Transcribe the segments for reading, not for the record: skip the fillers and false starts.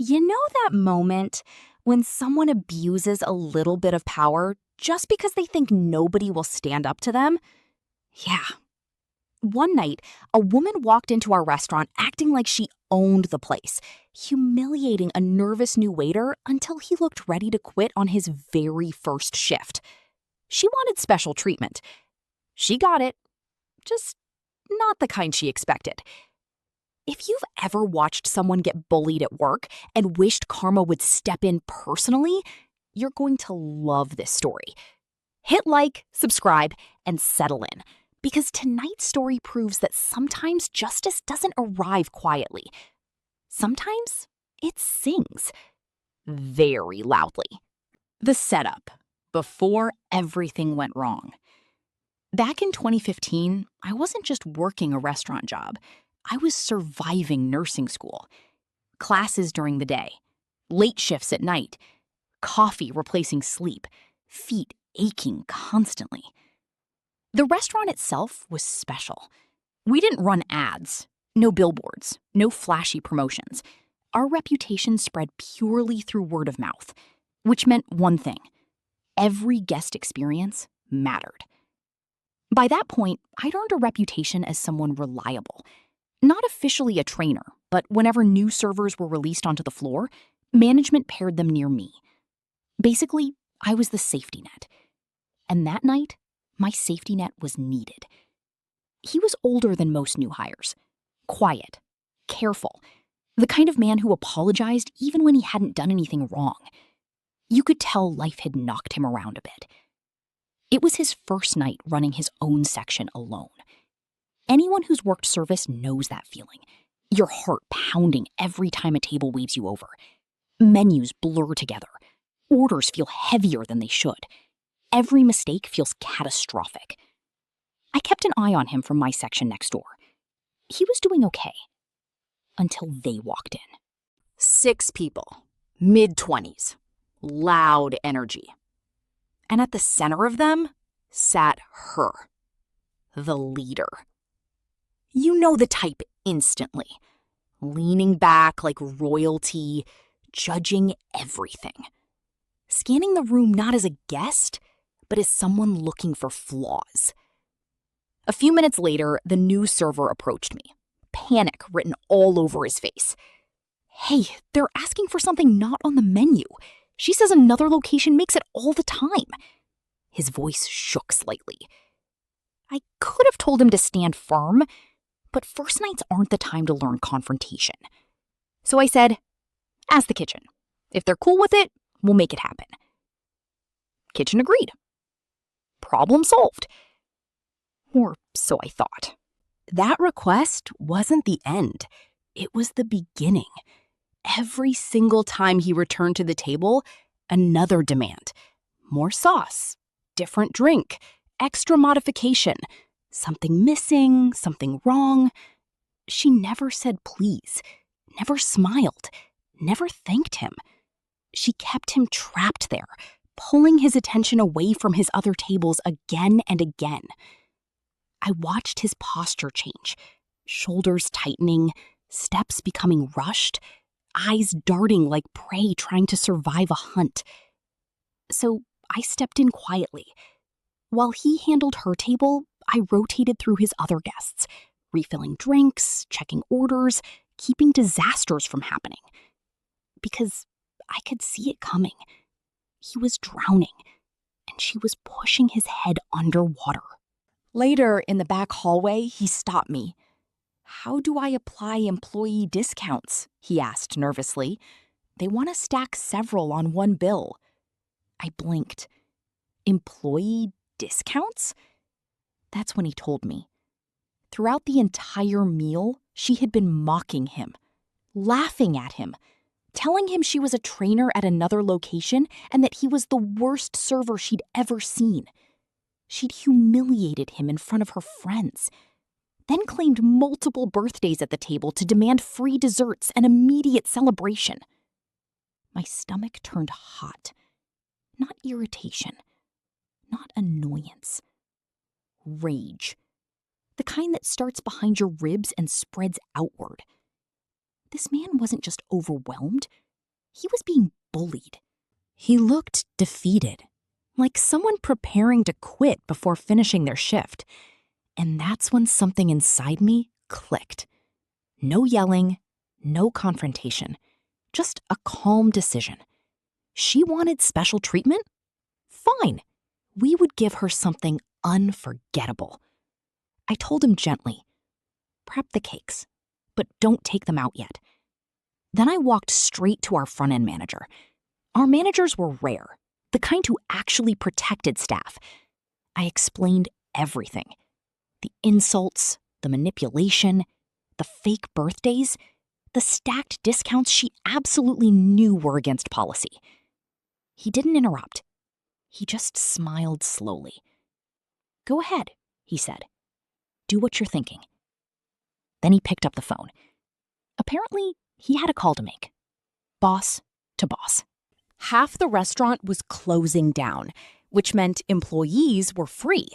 You know that moment when someone abuses a little bit of power just because they think nobody will stand up to them? Yeah. One night, a woman walked into our restaurant acting like she owned the place, humiliating a nervous new waiter until he looked ready to quit on his very first shift. She wanted special treatment. She got it, just not the kind she expected. If you've ever watched someone get bullied at work and wished karma would step in personally, you're going to love this story. Hit like, subscribe, and settle in, because tonight's story proves that sometimes justice doesn't arrive quietly. Sometimes it sings very loudly. The setup before everything went wrong. Back in 2015, I wasn't just working a restaurant job. I was surviving nursing school. Classes during the day, late shifts at night, coffee replacing sleep, feet aching constantly. The restaurant itself was special. We didn't run ads, no billboards, no flashy promotions. Our reputation spread purely through word of mouth, which meant one thing: every guest experience mattered. By that point, I'd earned a reputation as someone reliable. Not officially a trainer, but whenever new servers were released onto the floor, management paired them near me. Basically, I was the safety net. And that night, my safety net was needed. He was older than most new hires. Quiet, careful, the kind of man who apologized even when he hadn't done anything wrong. You could tell life had knocked him around a bit. It was his first night running his own section alone. Anyone who's worked service knows that feeling. Your heart pounding every time a table waves you over. Menus blur together. Orders feel heavier than they should. Every mistake feels catastrophic. I kept an eye on him from my section next door. He was doing okay. Until they walked in. 6 people, mid-20s, loud energy. And at the center of them sat her, the leader. You know the type instantly. Leaning back like royalty, judging everything. Scanning the room not as a guest, but as someone looking for flaws. A few minutes later, the new server approached me, panic written all over his face. Hey, they're asking for something not on the menu. She says another location makes it all the time. His voice shook slightly. I could have told him to stand firm, but first nights aren't the time to learn confrontation. So I said, ask the kitchen. If they're cool with it, we'll make it happen. Kitchen agreed. Problem solved. Or so I thought. That request wasn't the end. It was the beginning. Every single time he returned to the table, another demand. More sauce, different drink, extra modification. Something missing, something wrong. She never said please, never smiled, never thanked him. She kept him trapped there, pulling his attention away from his other tables again and again. I watched his posture change, shoulders tightening, steps becoming rushed, eyes darting like prey trying to survive a hunt. So I stepped in quietly. While he handled her table, I rotated through his other guests, refilling drinks, checking orders, keeping disasters from happening. Because I could see it coming. He was drowning, and she was pushing his head underwater. Later, in the back hallway, he stopped me. How do I apply employee discounts? He asked nervously. They want to stack several on one bill. I blinked. Employee discounts? That's when he told me. Throughout the entire meal, she had been mocking him, laughing at him, telling him she was a trainer at another location and that he was the worst server she'd ever seen. She'd humiliated him in front of her friends, then claimed multiple birthdays at the table to demand free desserts and immediate celebration. My stomach turned hot. Not irritation, not annoyance. Rage. The kind that starts behind your ribs and spreads outward. This man wasn't just overwhelmed. He was being bullied. He looked defeated, like someone preparing to quit before finishing their shift. And that's when something inside me clicked. No yelling, no confrontation, just a calm decision. She wanted special treatment? Fine. We would give her something unforgettable. I told him gently, prep the cakes, but don't take them out yet. Then I walked straight to our front-end manager. Our managers were rare, the kind who actually protected staff. I explained everything. The insults, the manipulation, the fake birthdays, the stacked discounts she absolutely knew were against policy. He didn't interrupt. He just smiled slowly. Go ahead, he said. Do what you're thinking. Then he picked up the phone. Apparently, he had a call to make. Boss to boss. Half the restaurant was closing down, which meant employees were free.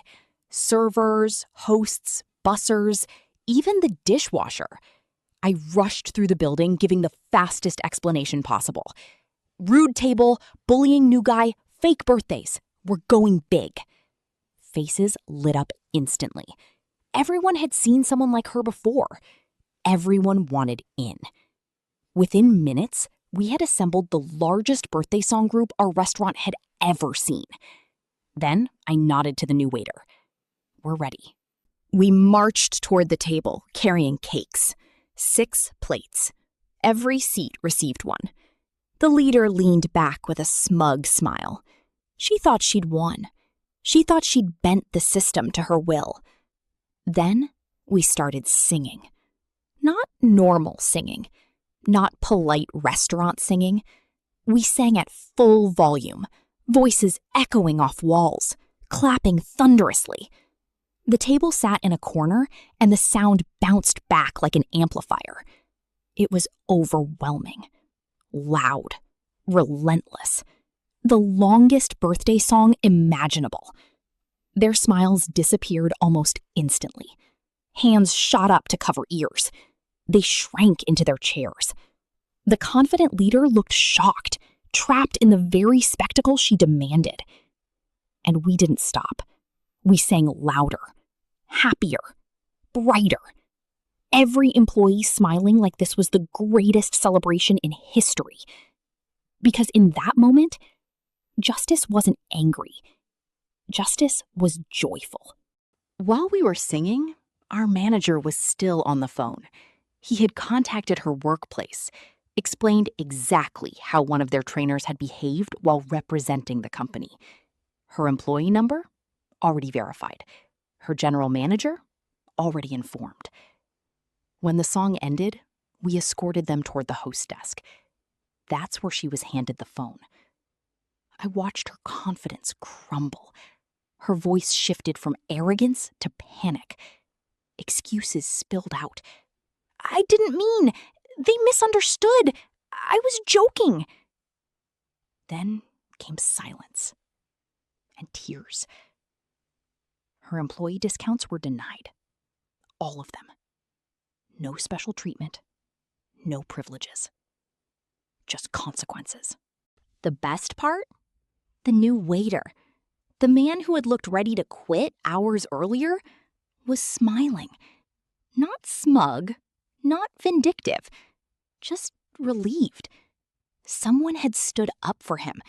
Servers, hosts, bussers, even the dishwasher. I rushed through the building, giving the fastest explanation possible. Rude table, bullying new guy, fake birthdays. We're going big. Faces lit up instantly. Everyone had seen someone like her before. Everyone wanted in. Within minutes, we had assembled the largest birthday song group our restaurant had ever seen. Then I nodded to the new waiter. We're ready. We marched toward the table, carrying cakes. 6 plates. Every seat received one. The leader leaned back with a smug smile. She thought she'd won. She thought she'd bent the system to her will. Then we started singing. Not normal singing. Not polite restaurant singing. We sang at full volume, voices echoing off walls, clapping thunderously. The table sat in a corner, and the sound bounced back like an amplifier. It was overwhelming, loud, relentless. The longest birthday song imaginable. Their smiles disappeared almost instantly. Hands shot up to cover ears. They shrank into their chairs. The confident leader looked shocked, trapped in the very spectacle she demanded. And we didn't stop. We sang louder, happier, brighter. Every employee smiling like this was the greatest celebration in history. Because in that moment, justice wasn't angry. Justice was joyful. While we were singing, our manager was still on the phone. He had contacted her workplace, explained exactly how one of their trainers had behaved while representing the company. Her employee number? Already verified. Her general manager? Already informed. When the song ended, we escorted them toward the host desk. That's where she was handed the phone. I watched her confidence crumble. Her voice shifted from arrogance to panic. Excuses spilled out. I didn't mean. They misunderstood. I was joking. Then came silence and tears. Her employee discounts were denied. All of them. No special treatment. No privileges. Just consequences. The best part? The new waiter. The man who had looked ready to quit hours earlier was smiling. Not smug, not vindictive, just relieved. Someone had stood up for him.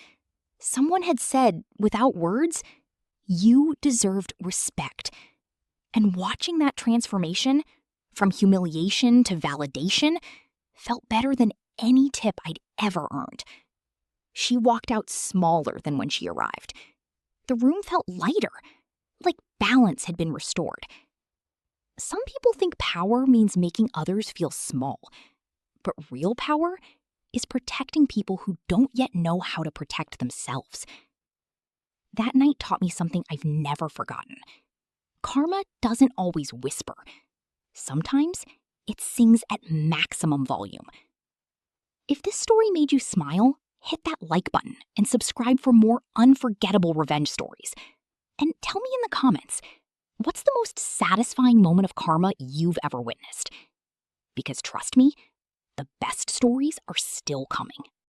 Someone had said, without words, you deserved respect. And watching that transformation, from humiliation to validation, felt better than any tip I'd ever earned. She walked out smaller than when she arrived. The room felt lighter, like balance had been restored. Some people think power means making others feel small, but real power is protecting people who don't yet know how to protect themselves. That night taught me something I've never forgotten. Karma doesn't always whisper. Sometimes it sings at maximum volume. If this story made you smile, hit that like button and subscribe for more unforgettable revenge stories. And tell me in the comments, what's the most satisfying moment of karma you've ever witnessed? Because trust me, the best stories are still coming.